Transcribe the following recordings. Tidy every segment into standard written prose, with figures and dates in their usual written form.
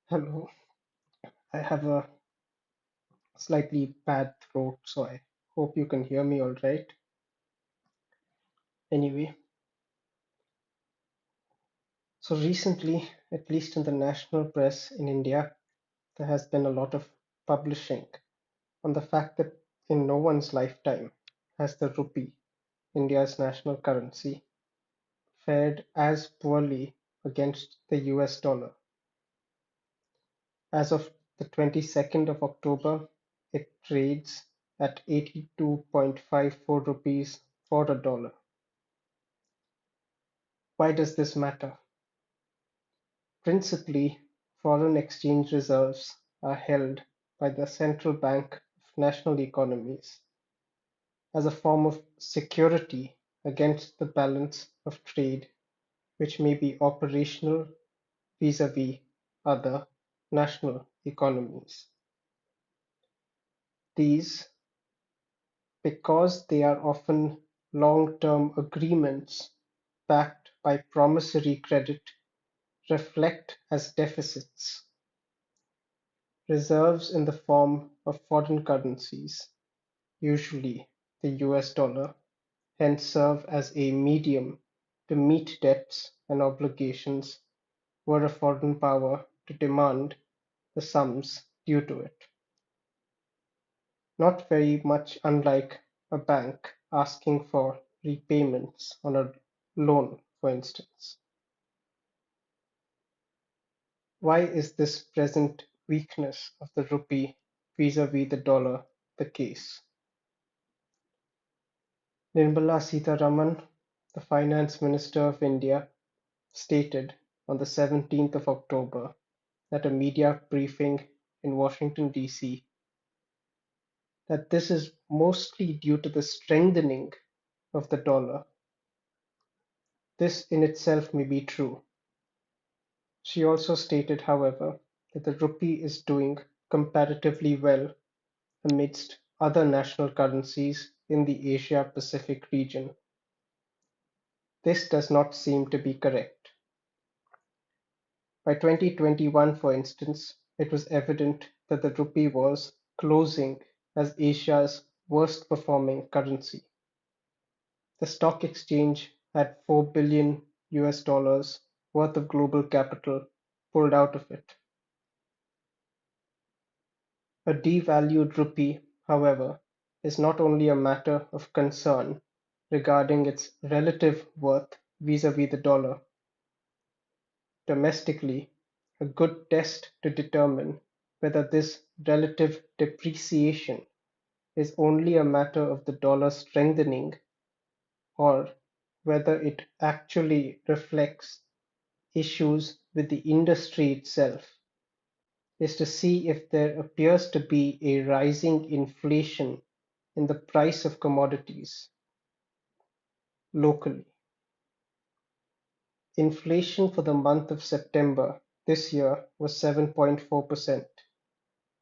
Hello, I have a slightly bad throat, so I hope you can hear me all right. Anyway, so recently, at least in the national press in India, there has been a lot of publishing on the fact that in no one's lifetime has the rupee, India's national currency, fared as poorly against the US dollar. As of the 22nd of October, it trades at 82.54 rupees for a dollar. Why does this matter? Principally, foreign exchange reserves are held by the central bank of national economies as a form of security against the balance of trade which may be operational vis-à-vis other national economies. These, because they are often long-term agreements backed by promissory credit, reflect as deficits. Reserves in the form of foreign currencies, usually the US dollar, hence serve as a medium to meet debts and obligations were a foreign power to demand the sums due to it. Not very much unlike a bank asking for repayments on a loan, for instance. Why is this present weakness of the rupee vis-à-vis the dollar the case? Nirmala Sitharaman, the Finance Minister of India, stated on the 17th of October at a media briefing in Washington, D.C., that this is mostly due to the strengthening of the dollar. This in itself may be true. She also stated, however, that the rupee is doing comparatively well amidst other national currencies in the Asia-Pacific region. This does not seem to be correct. By 2021, for instance, it was evident that the rupee was closing as Asia's worst performing currency. The stock exchange had 4 billion US dollars worth of global capital pulled out of it. A devalued rupee, however, is not only a matter of concern regarding its relative worth vis-à-vis the dollar. Domestically, a good test to determine whether this relative depreciation is only a matter of the dollar strengthening or whether it actually reflects issues with the industry itself is to see if there appears to be a rising inflation in the price of commodities locally. Inflation for the month of September this year was 7.4%,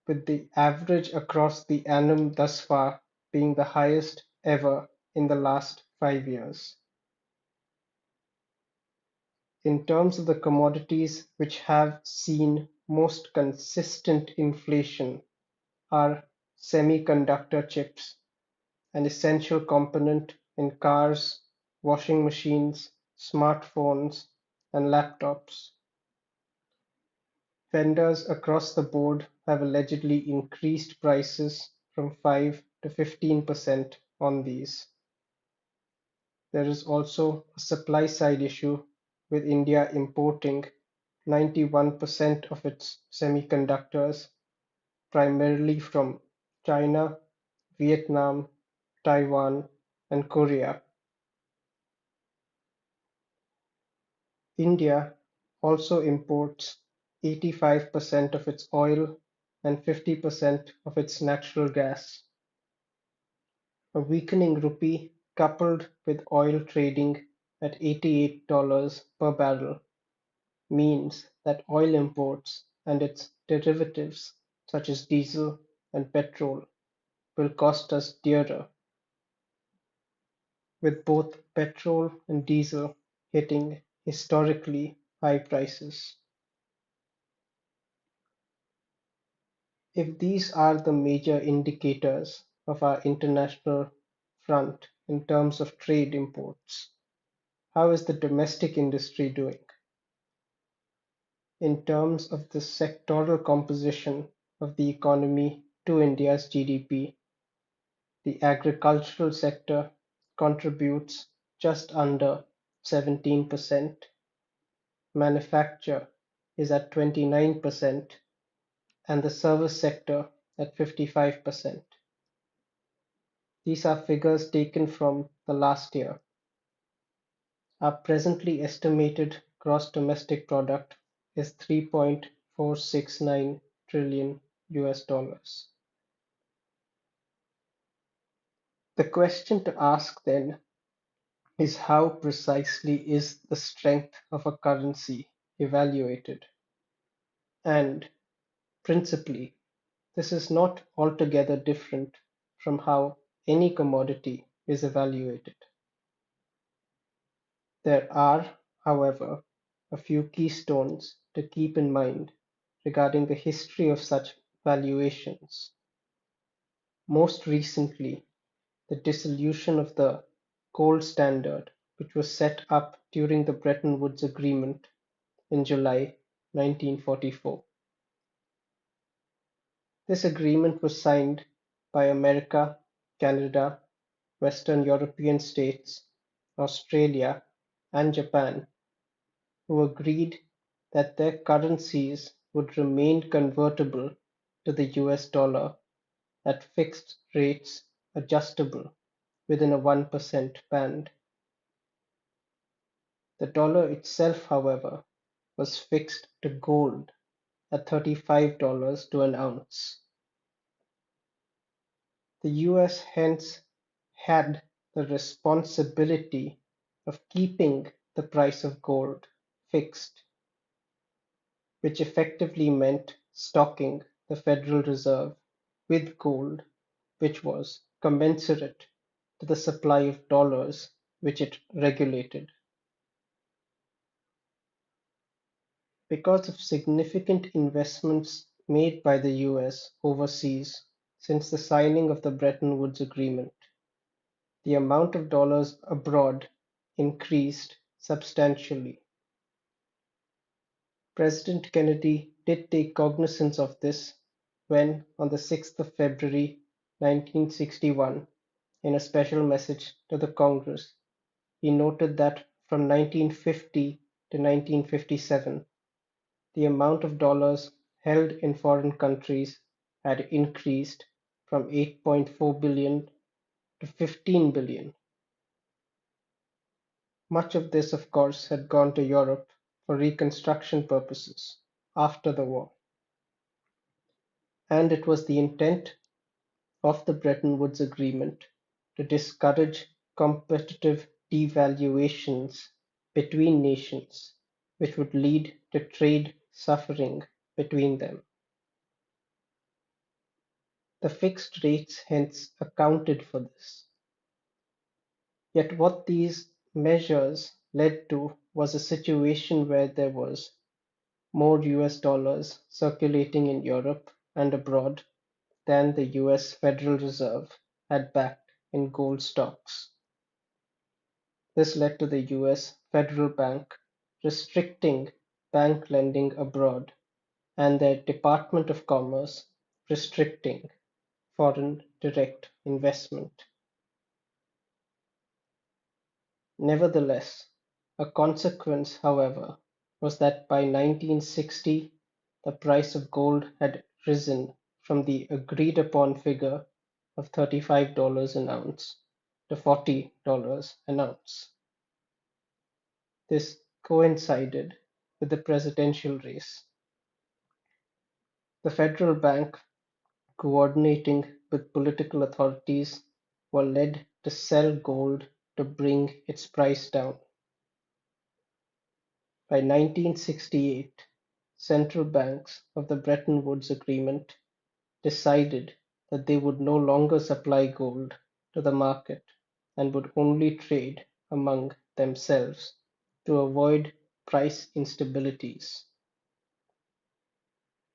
with the average across the annum thus far being the highest ever in the last 5 years. In terms of the commodities which have seen most consistent inflation are semiconductor chips, an essential component in cars, washing machines, smartphones, and laptops. Vendors across the board have allegedly increased prices from 5 to 15% on these. There is also a supply side issue, with India importing 91% of its semiconductors primarily from China, Vietnam, Taiwan, and Korea. India also imports 85% of its oil and 50% of its natural gas. A weakening rupee coupled with oil trading at $88 per barrel means that oil imports and its derivatives such as diesel and petrol will cost us dearer, with both petrol and diesel hitting historically high prices. If these are the major indicators of our international front in terms of trade imports, how is the domestic industry doing? In terms of the sectoral composition of the economy to India's GDP, the agricultural sector contributes just under 17%, manufacture is at 29%, and the service sector at 55%. These are figures taken from the last year. Our presently estimated gross domestic product is 3.469 trillion US dollars. The question to ask then is how precisely is the strength of a currency evaluated? And principally, this is not altogether different from how any commodity is evaluated. There are, however, a few keystones to keep in mind regarding the history of such valuations. Most recently, the dissolution of the gold standard, which was set up during the Bretton Woods Agreement in July 1944. This agreement was signed by America, Canada, Western European states, Australia, and Japan, who agreed that their currencies would remain convertible to the US dollar at fixed rates adjustable within a 1% band. The dollar itself, however, was fixed to gold at $35 to an ounce. The US hence had the responsibility of keeping the price of gold fixed, which effectively meant stocking the Federal Reserve with gold which was commensurate to the supply of dollars which it regulated. Because of significant investments made by the US overseas since the signing of the Bretton Woods Agreement, the amount of dollars abroad increased substantially. President Kennedy did take cognizance of this when, on the 6th of February 1961, in a special message to the Congress, he noted that from 1950 to 1957, the amount of dollars held in foreign countries had increased from 8.4 billion to 15 billion. Much of this, of course, had gone to Europe for reconstruction purposes after the war, and it was the intent of the Bretton Woods Agreement to discourage competitive devaluations between nations, which would lead to trade suffering between them. The fixed rates hence accounted for this. Yet what these measures led to was a situation where there was more US dollars circulating in Europe and abroad than the US Federal Reserve had backed in gold stocks. This led to the US Federal Bank restricting bank lending abroad and their Department of Commerce restricting foreign direct investment. Nevertheless, a consequence, however, was that by 1960 the price of gold had risen from the agreed upon figure of $35 an ounce to $40 an ounce. This coincided with the presidential race. The Federal Bank, coordinating with political authorities, were led to sell gold to bring its price down. By 1968, central banks of the Bretton Woods Agreement decided that they would no longer supply gold to the market and would only trade among themselves to avoid price instabilities.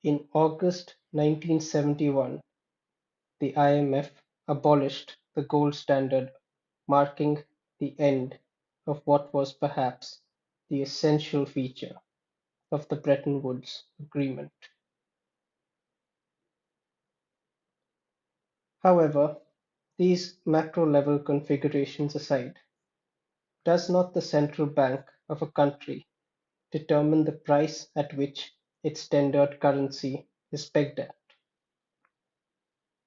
In August 1971, the IMF abolished the gold standard, marking the end of what was perhaps the essential feature of the Bretton Woods Agreement. However, these macro-level configurations aside, does not the central bank of a country determine the price at which its tendered currency is pegged at?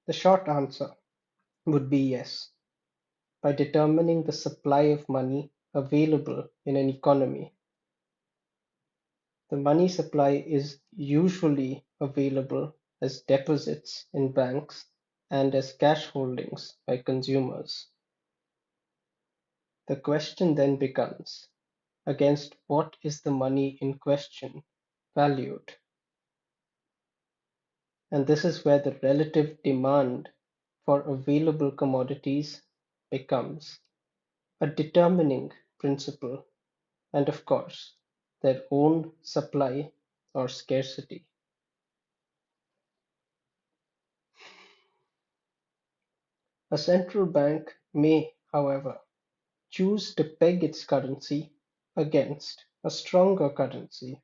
The short answer would be yes, by determining the supply of money available in an economy. The money supply is usually available as deposits in banks and as cash holdings by consumers. The question then becomes, against what is the money in question valued? And this is where the relative demand for available commodities becomes a determining principle, and of course, their own supply or scarcity. A central bank may, however, choose to peg its currency against a stronger currency,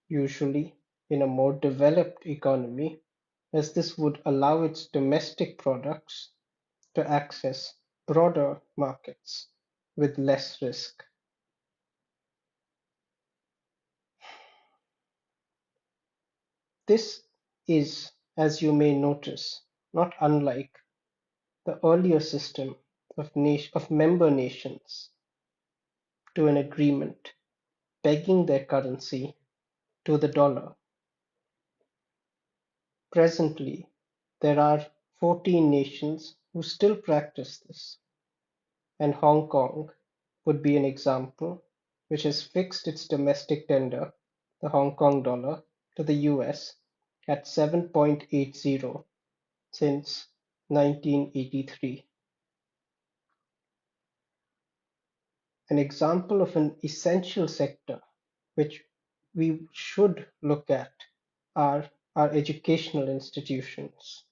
usually in a more developed economy, as this would allow its domestic products to access broader markets with less risk. This is, as you may notice, not unlike the earlier system of member nations to an agreement pegging their currency to the dollar. Presently, there are 14 nations who still practice this, and Hong Kong would be an example, which has fixed its domestic tender, the Hong Kong dollar, to the US at 7.80 since 1983. An example of an essential sector which we should look at are our educational institutions.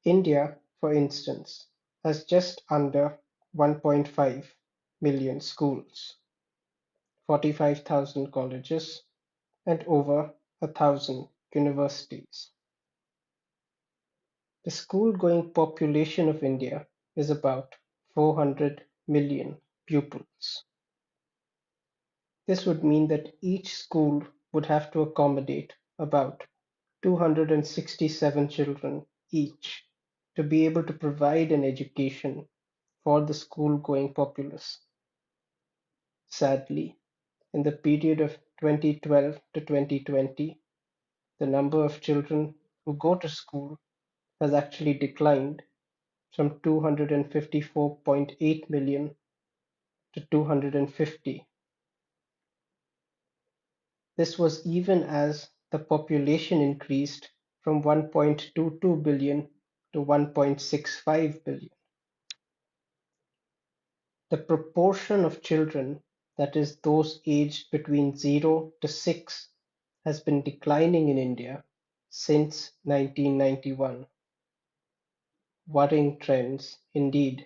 India, for instance, has just under 1.5 million schools, 45,000 colleges, and over 1,000 universities. The school-going population of India is about 400 million pupils. This would mean that each school would have to accommodate about 267 children each to be able to provide an education for the school-going populace. Sadly, in the period of 2012 to 2020, the number of children who go to school has actually declined from 254.8 million to 250. This was even as the population increased from 1.22 billion to 1.65 billion. The proportion of children, that is, those aged between 0 to 6, has been declining in India since 1991. Worrying trends indeed.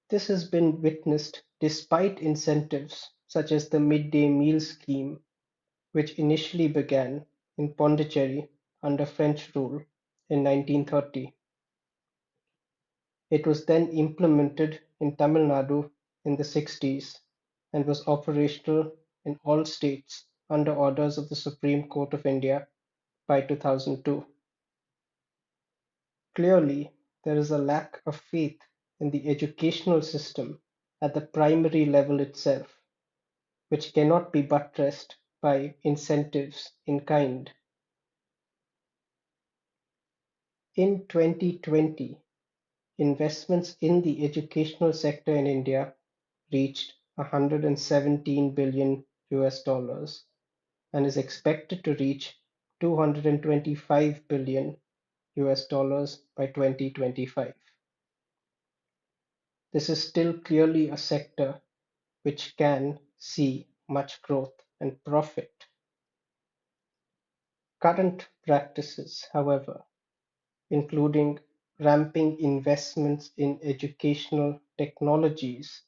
This has been witnessed despite incentives such as the midday meal scheme, which initially began in Pondicherry under French rule in 1930. It was then implemented in Tamil Nadu in the 60s and was operational in all states under orders of the Supreme Court of India by 2002. Clearly, there is a lack of faith in the educational system at the primary level itself, which cannot be buttressed by incentives in kind. In 2020, investments in the educational sector in India reached 117 billion US dollars and is expected to reach 225 billion US dollars by 2025. This is still clearly a sector which can see much growth and profit. Current practices, however, including ramping investments in educational technologies,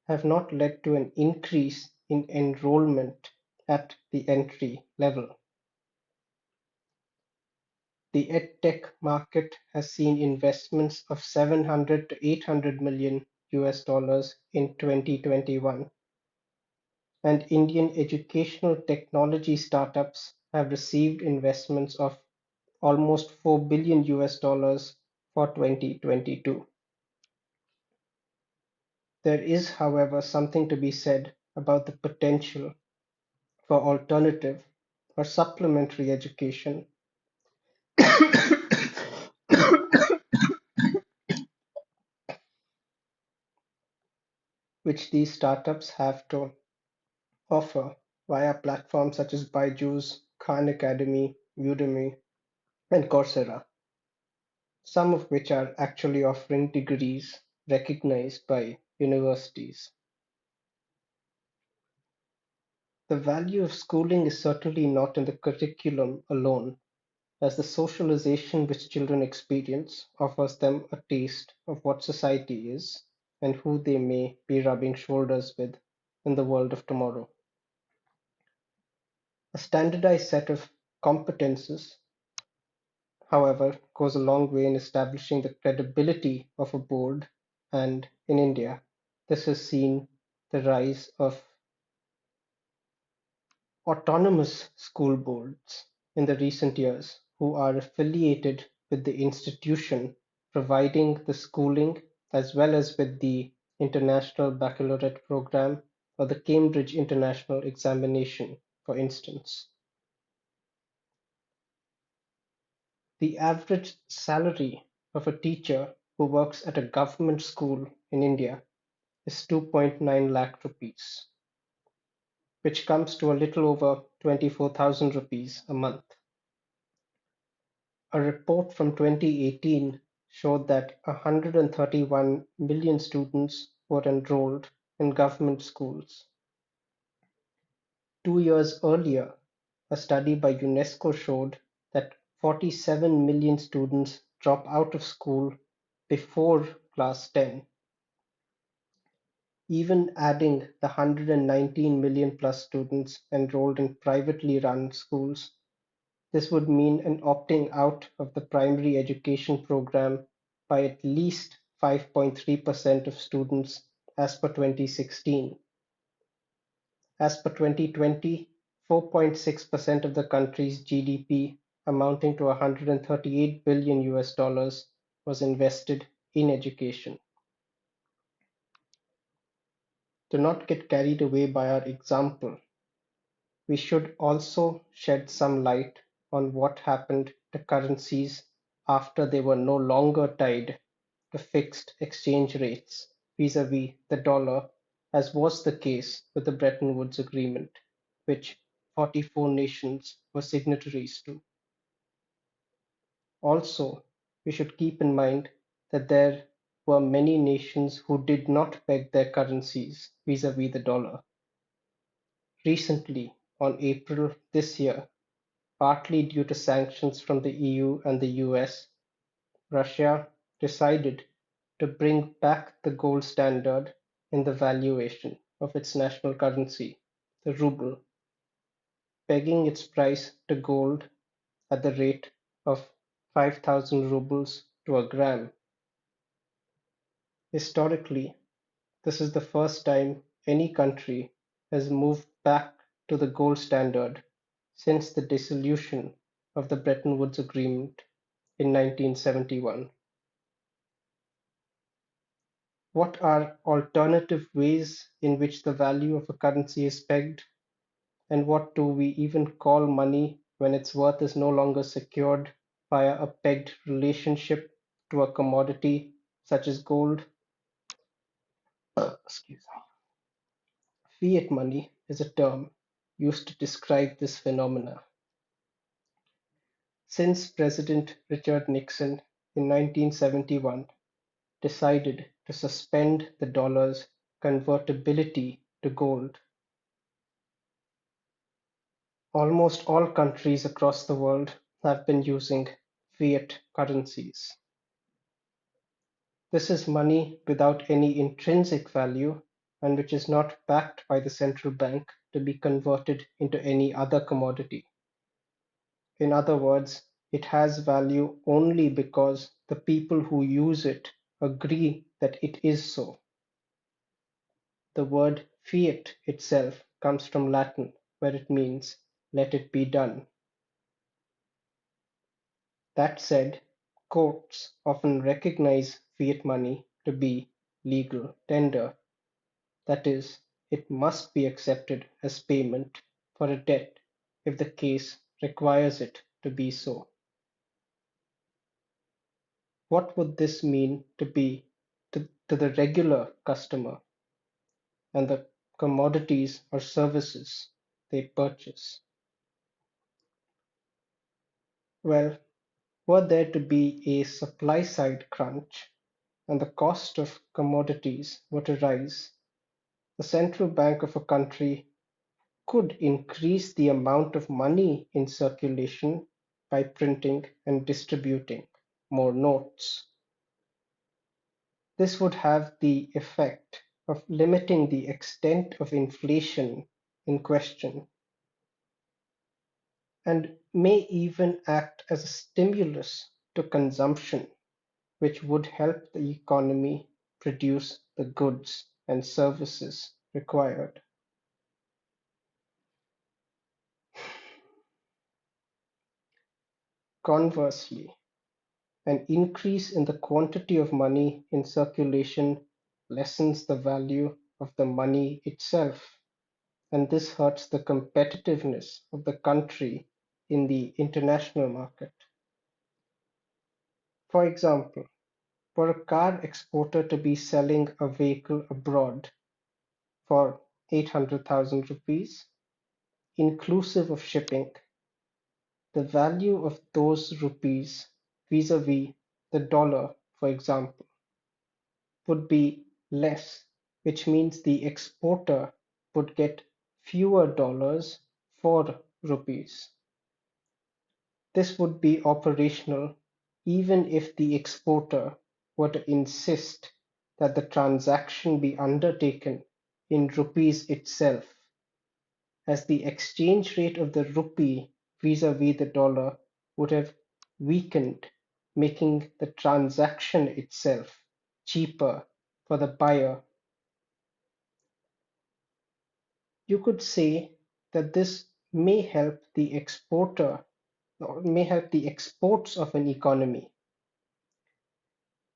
have not led to an increase in enrollment at the entry level. The edtech market has seen investments of 700 to 800 million US dollars in 2021, and Indian educational technology startups have received investments of almost 4 billion US dollars for 2022. There is, however, something to be said about the potential for alternative or supplementary education, which these startups have to offer via platforms such as Byju's, Khan Academy, Udemy, and Coursera, some of which are actually offering degrees recognized by universities. The value of schooling is certainly not in the curriculum alone, as the socialization which children experience offers them a taste of what society is and who they may be rubbing shoulders with in the world of tomorrow. A standardized set of competences, however, goes a long way in establishing the credibility of a board, and in India, this has seen the rise of autonomous school boards in the recent years who are affiliated with the institution providing the schooling as well as with the International Baccalaureate program or the Cambridge International Examination, for instance. The average salary of a teacher who works at a government school in India is 2.9 lakh rupees, which comes to a little over 24,000 rupees a month. A report from 2018 showed that 131 million students were enrolled in government schools. 2 years earlier, a study by UNESCO showed that 47 million students drop out of school before class 10. Even adding the 119 million plus students enrolled in privately run schools, this would mean an opting out of the primary education program by at least 5.3% of students as per 2016. As per 2020, 4.6% of the country's GDP, amounting to 138 billion US dollars, was invested in education. Do not get carried away by our example. We should also shed some light on what happened to currencies after they were no longer tied to fixed exchange rates vis-à-vis the dollar, as was the case with the Bretton Woods Agreement, which 44 nations were signatories to. Also, we should keep in mind that there were many nations who did not peg their currencies vis-à-vis the dollar. Recently, on April this year, partly due to sanctions from the EU and the US, Russia decided to bring back the gold standard in the valuation of its national currency, the ruble, pegging its price to gold at the rate of 5,000 rubles to a gram. Historically, this is the first time any country has moved back to the gold standard since the dissolution of the Bretton Woods Agreement in 1971. What are alternative ways in which the value of a currency is pegged, and what do we even call money when its worth is no longer secured via a pegged relationship to a commodity such as gold? Excuse me. Fiat money is a term used to describe this phenomena. Since President Richard Nixon in 1971 decided to suspend the dollar's convertibility to gold, Almost all countries across the world have been using fiat currencies. This is money without any intrinsic value and which is not backed by the central bank to be converted into any other commodity. In other words, it has value only because the people who use it agree that it is so. The word fiat itself comes from Latin, where it means "let it be done". That said, courts often recognize fiat money to be legal tender, that is, it must be accepted as payment for a debt if the case requires it to be so. What would this mean to the regular customer and the commodities or services they purchase? Well, were there to be a supply side crunch and the cost of commodities were to rise, the central bank of a country could increase the amount of money in circulation by printing and distributing more notes. This would have the effect of limiting the extent of inflation in question and may even act as a stimulus to consumption, which would help the economy produce the goods and services required. Conversely, an increase in the quantity of money in circulation lessens the value of the money itself, and this hurts the competitiveness of the country in the international market. For example, for a car exporter to be selling a vehicle abroad for 800,000 rupees, inclusive of shipping, the value of those rupees vis-a-vis the dollar, for example, would be less, which means the exporter would get fewer dollars for rupees. This would be operational even if the exporter were to insist that the transaction be undertaken in rupees itself, as the exchange rate of the rupee vis-a-vis the dollar would have weakened, making the transaction itself cheaper for the buyer. You could say that this may help the exporter or may help the exports of an economy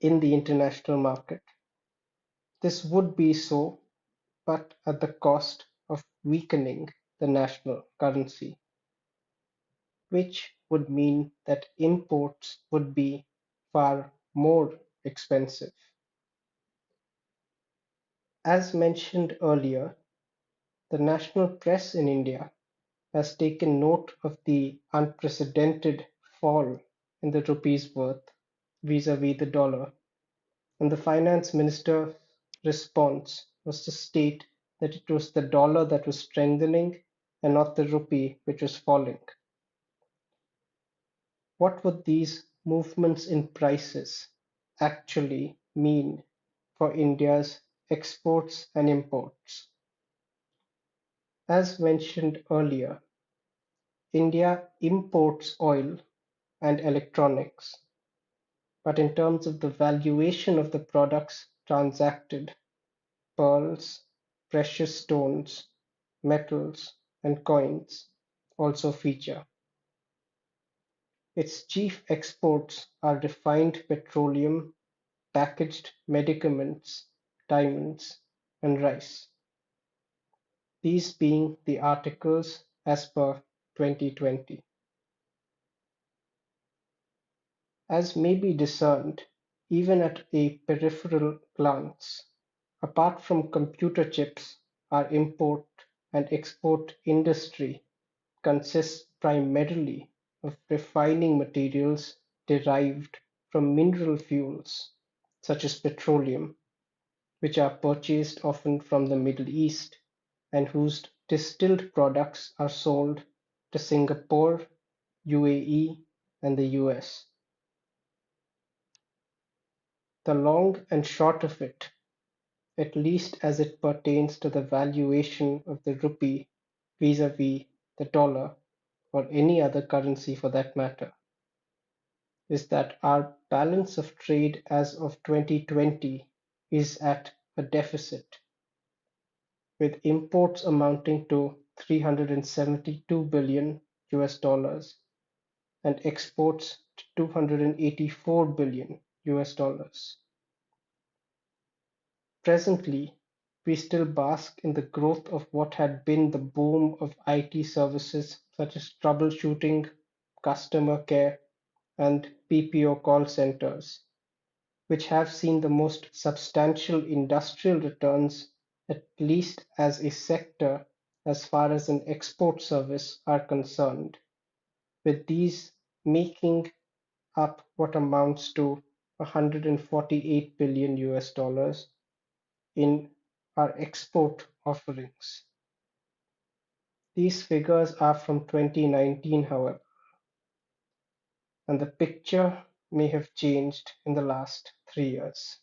in the international market. This would be so, but at the cost of weakening the national currency, which would mean that imports would be far more expensive. As mentioned earlier, the national press in India has taken note of the unprecedented fall in the rupee's worth vis-a-vis the dollar, and the finance minister's response was to state that it was the dollar that was strengthening and not the rupee which was falling. What would these movements in prices actually mean for India's exports and imports? As mentioned earlier, India imports oil and electronics, but in terms of the valuation of the products transacted, pearls, precious stones, metals, and coins also feature. Its chief exports are refined petroleum, packaged medicaments, diamonds, and rice, these being the articles as per 2020. As may be discerned, even at a peripheral glance, apart from computer chips, our import and export industry consists primarily of refining materials derived from mineral fuels, such as petroleum, which are purchased often from the Middle East and whose distilled products are sold to Singapore, UAE, and the US. The long and short of it, at least as it pertains to the valuation of the rupee vis-à-vis the dollar, or any other currency for that matter, is that our balance of trade as of 2020 is at a deficit, with imports amounting to 372 billion US dollars and exports to 284 billion US dollars. Presently, we still bask in the growth of what had been the boom of IT services such as troubleshooting, customer care, and BPO call centers, which have seen the most substantial industrial returns, at least as a sector as far as an export service are concerned, with these making up what amounts to 148 billion US dollars in our export offerings. These figures are from 2019, however, and the picture may have changed in the last 3 years.